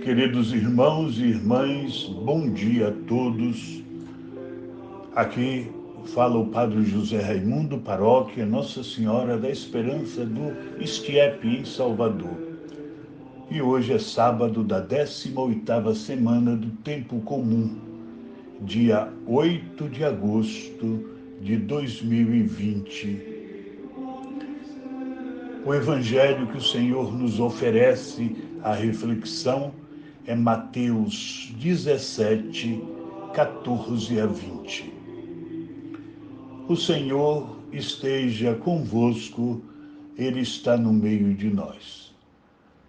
Queridos irmãos e irmãs, bom dia a todos. Aqui fala o Padre José Raimundo, paróquia Nossa Senhora da Esperança do Estiep, em Salvador. E hoje é sábado da 18ª semana do Tempo Comum, dia 8 de agosto de 2020. O evangelho que o Senhor nos oferece à reflexão é Mateus 17, 14 a 20. O Senhor esteja convosco, Ele está no meio de nós.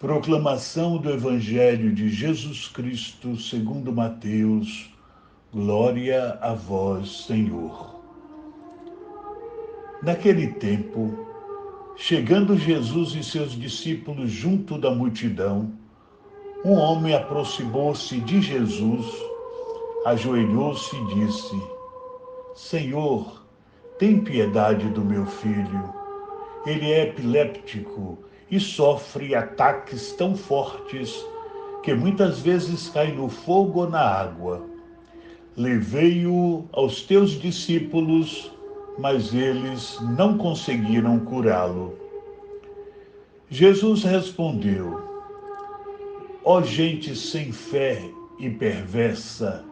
Proclamação do Evangelho de Jesus Cristo segundo Mateus. Glória a vós, Senhor. Naquele tempo, chegando Jesus e seus discípulos junto da multidão, um homem aproximou-se de Jesus, ajoelhou-se e disse: Senhor, tem piedade do meu filho. Ele é epiléptico e sofre ataques tão fortes que muitas vezes cai no fogo ou na água. Levei-o aos teus discípulos, mas eles não conseguiram curá-lo. Jesus respondeu: Ó gente sem fé e perversa,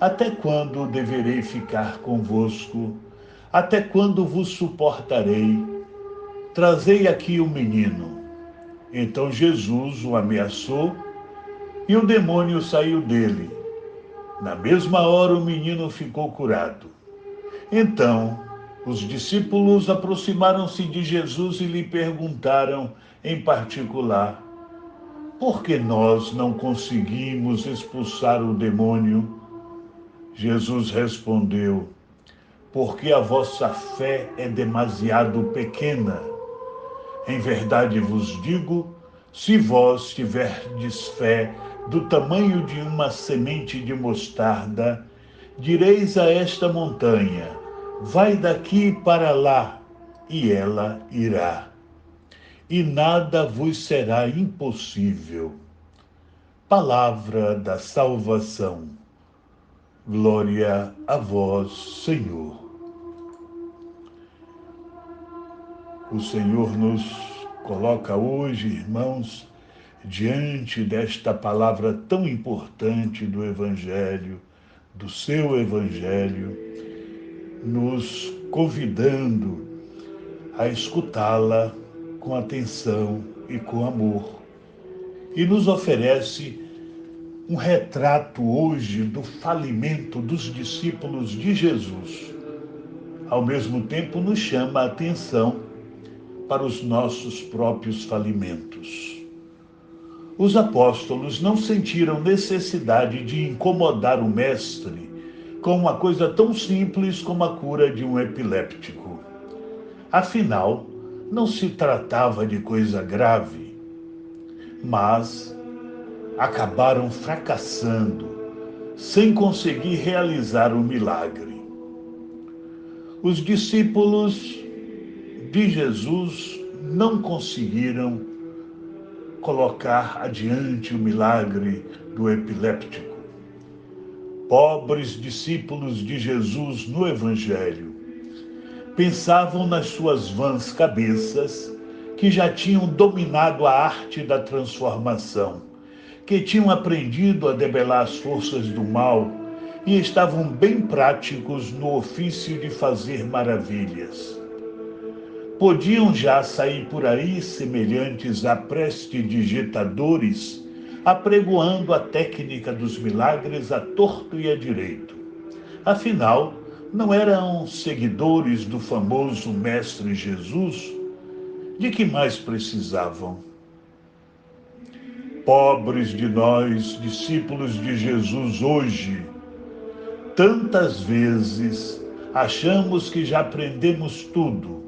até quando deverei ficar convosco? Até quando vos suportarei? Trazei aqui o menino. Então Jesus o ameaçou e o demônio saiu dele. Na mesma hora o menino ficou curado. Então os discípulos aproximaram-se de Jesus e lhe perguntaram em particular: por que nós não conseguimos expulsar o demônio? Jesus respondeu: porque a vossa fé é demasiado pequena. Em verdade vos digo, se vós tiverdes fé do tamanho de uma semente de mostarda, direis a esta montanha: vai daqui para lá, e ela irá. E nada vos será impossível. Palavra da salvação. Glória a vós, Senhor. O Senhor nos coloca hoje, irmãos, diante desta palavra tão importante do Evangelho, do seu Evangelho, nos convidando a escutá-la com atenção e com amor. E nos oferece um retrato hoje do falimento dos discípulos de Jesus. Ao mesmo tempo, nos chama a atenção para os nossos próprios falimentos. Os apóstolos não sentiram necessidade de incomodar o Mestre com uma coisa tão simples como a cura de um epiléptico. Afinal, não se tratava de coisa grave, mas acabaram fracassando, sem conseguir realizar o milagre. Os discípulos de Jesus não conseguiram colocar adiante o milagre do epiléptico. Pobres discípulos de Jesus no Evangelho pensavam nas suas vãs cabeças que já tinham dominado a arte da transformação, que tinham aprendido a debelar as forças do mal e estavam bem práticos no ofício de fazer maravilhas. Podiam já sair por aí semelhantes a prestidigitadores, apregoando a técnica dos milagres a torto e a direito. Afinal, não eram seguidores do famoso Mestre Jesus? De que mais precisavam? Pobres de nós, discípulos de Jesus hoje, tantas vezes achamos que já aprendemos tudo,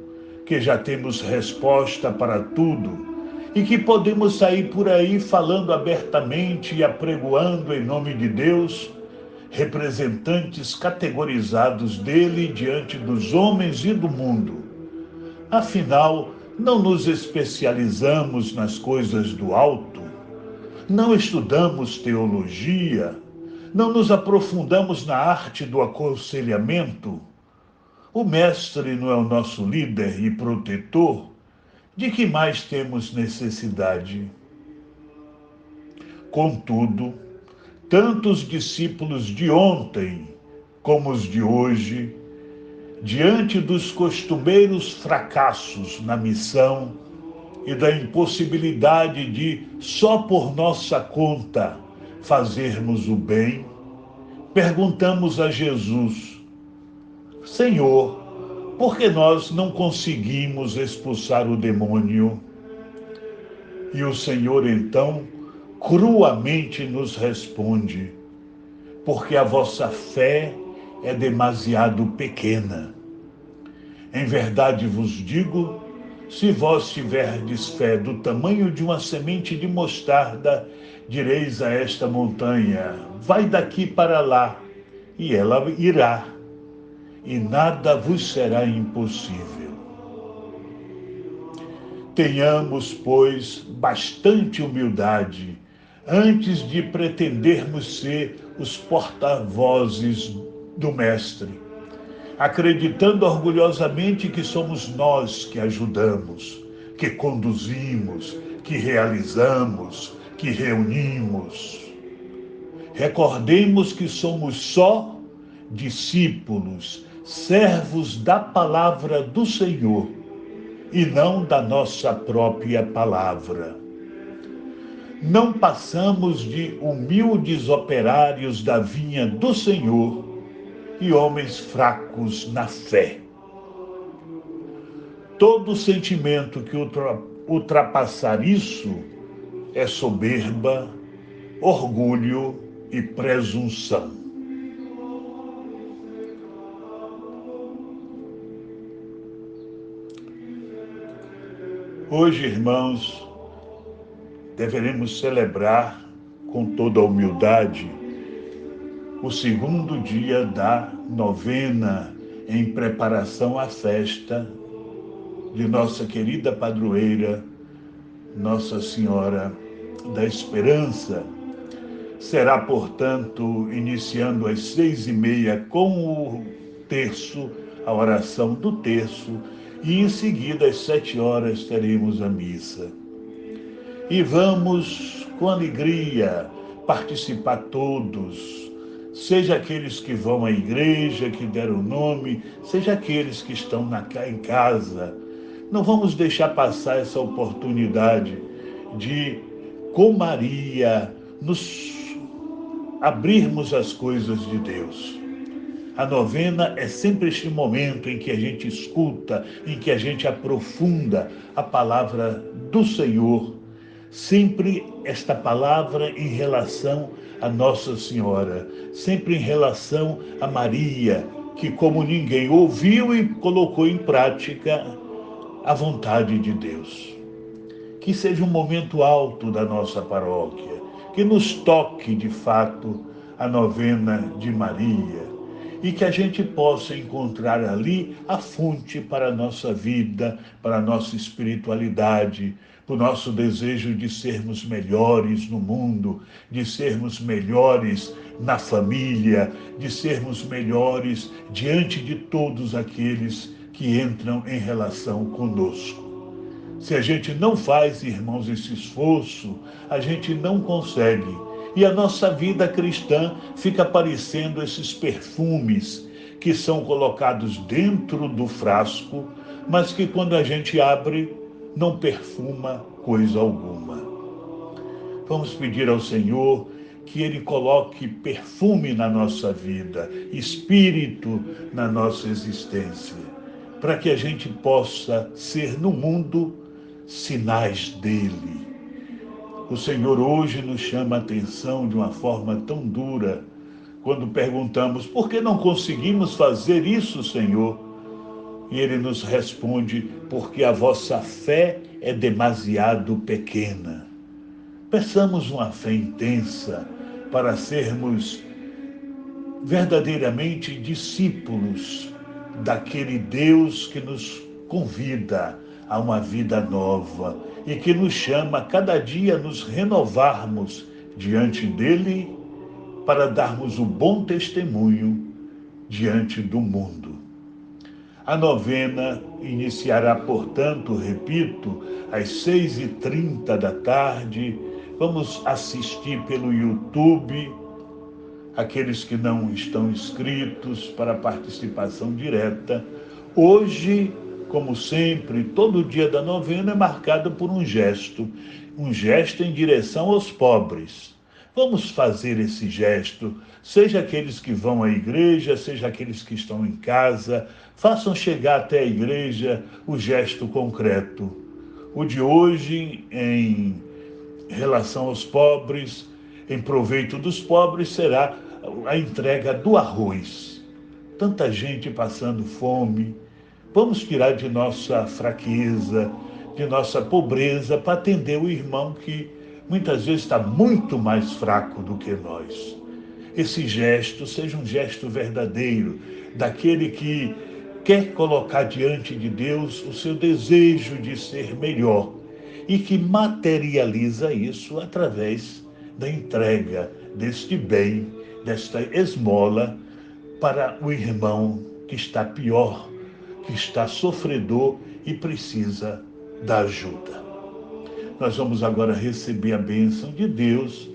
que já temos resposta para tudo e que podemos sair por aí falando abertamente e apregoando em nome de Deus, representantes categorizados dele diante dos homens e do mundo. Afinal, não nos especializamos nas coisas do alto. não estudamos teologia, não nos aprofundamos na arte do aconselhamento. O mestre não é o nosso líder e protetor? De que mais temos necessidade? Contudo, tanto os discípulos de ontem como os de hoje, diante dos costumeiros fracassos na missão e da impossibilidade de, só por nossa conta, fazermos o bem, perguntamos a Jesus: Senhor, por que nós não conseguimos expulsar o demônio? E o Senhor então cruamente nos responde: porque a vossa fé é demasiado pequena. Em verdade vos digo, se vós tiverdes fé do tamanho de uma semente de mostarda, direis a esta montanha: vai daqui para lá, e ela irá, e nada vos será impossível. Tenhamos, pois, bastante humildade antes de pretendermos ser os porta-vozes do Mestre, acreditando orgulhosamente que somos nós que ajudamos, que conduzimos, que realizamos, que reunimos. Recordemos que somos só discípulos, servos da palavra do Senhor e não da nossa própria palavra. Não passamos de humildes operários da vinha do Senhor e homens fracos na fé. Todo sentimento que ultrapassar isso é soberba, orgulho e presunção. Hoje, irmãos, deveremos celebrar com toda a humildade o segundo dia da novena em preparação à festa de nossa querida padroeira, Nossa Senhora da Esperança. Será, portanto, iniciando às 6h30 com o terço, a oração do terço, e em seguida às 7h teremos a missa. E vamos com alegria participar todos, seja aqueles que vão à igreja, que deram o nome, seja aqueles que estão em casa. Não vamos deixar passar essa oportunidade de, com Maria, nos abrirmos as coisas de Deus. A novena é sempre este momento em que a gente escuta, em que a gente aprofunda a palavra do Senhor. Sempre esta palavra em relação a Nossa Senhora, sempre em relação a Maria, que como ninguém ouviu e colocou em prática a vontade de Deus. Que seja um momento alto da nossa paróquia, que nos toque de fato a novena de Maria e que a gente possa encontrar ali a fonte para a nossa vida, para a nossa espiritualidade, para o nosso desejo de sermos melhores no mundo, de sermos melhores na família, de sermos melhores diante de todos aqueles que entram em relação conosco. Se a gente não faz, irmãos, esse esforço, a gente não consegue. E a nossa vida cristã fica parecendo esses perfumes que são colocados dentro do frasco, mas que quando a gente abre, não perfuma coisa alguma. Vamos pedir ao Senhor que Ele coloque perfume na nossa vida, espírito na nossa existência, para que a gente possa ser no mundo sinais dele. O Senhor hoje nos chama a atenção de uma forma tão dura, quando perguntamos: por que não conseguimos fazer isso, Senhor? E Ele nos responde: porque a vossa fé é demasiado pequena. Peçamos uma fé intensa para sermos verdadeiramente discípulos daquele Deus que nos convida a uma vida nova e que nos chama a cada dia a nos renovarmos diante dele para darmos o bom testemunho diante do mundo. A novena iniciará, portanto, repito, às 6h30 da tarde. Vamos assistir pelo YouTube, aqueles que não estão inscritos para participação direta. Hoje, como sempre, todo dia da novena é marcado por um gesto em direção aos pobres. Vamos fazer esse gesto, seja aqueles que vão à igreja, seja aqueles que estão em casa, façam chegar até a igreja o gesto concreto. O de hoje, em relação aos pobres, em proveito dos pobres, será a entrega do arroz. Tanta gente passando fome. Vamos tirar de nossa fraqueza, de nossa pobreza, para atender o irmão que muitas vezes está muito mais fraco do que nós. Esse gesto seja um gesto verdadeiro, daquele que quer colocar diante de Deus o seu desejo de ser melhor e que materializa isso através da entrega deste bem, desta esmola para o irmão que está pior, que está sofredor e precisa da ajuda. Nós vamos agora receber a bênção de Deus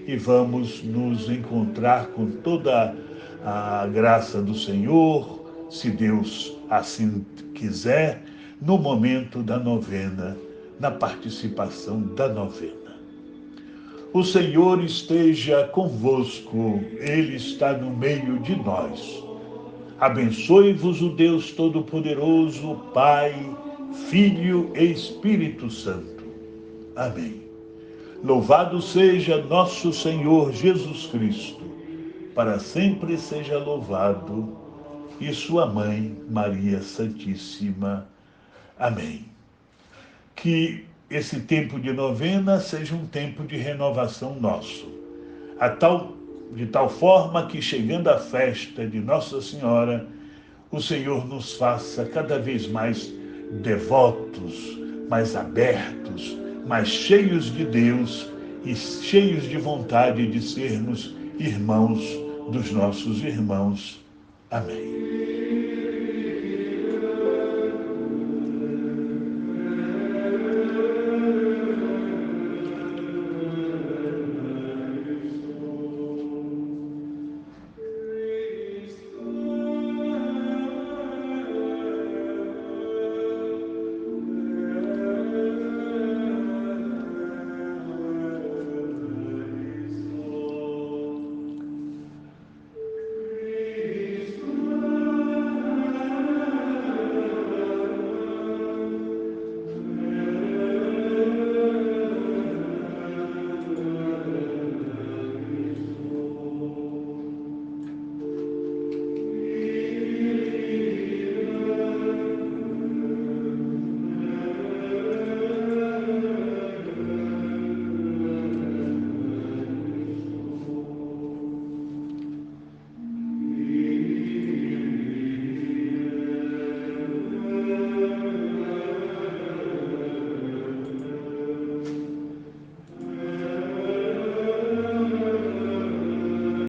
e vamos nos encontrar com toda a graça do Senhor, se Deus assim quiser, no momento da novena, na participação da novena. O Senhor esteja convosco, Ele está no meio de nós. Abençoe-vos o Deus Todo-Poderoso, Pai, Filho e Espírito Santo. Amém. Louvado seja nosso Senhor Jesus Cristo, para sempre seja louvado, e sua mãe, Maria Santíssima. Amém. Que esse tempo de novena seja um tempo de renovação nosso, de tal forma que, chegando à festa de Nossa Senhora, o Senhor nos faça cada vez mais devotos, mais abertos, mais cheios de Deus e cheios de vontade de sermos irmãos dos nossos irmãos. Amém.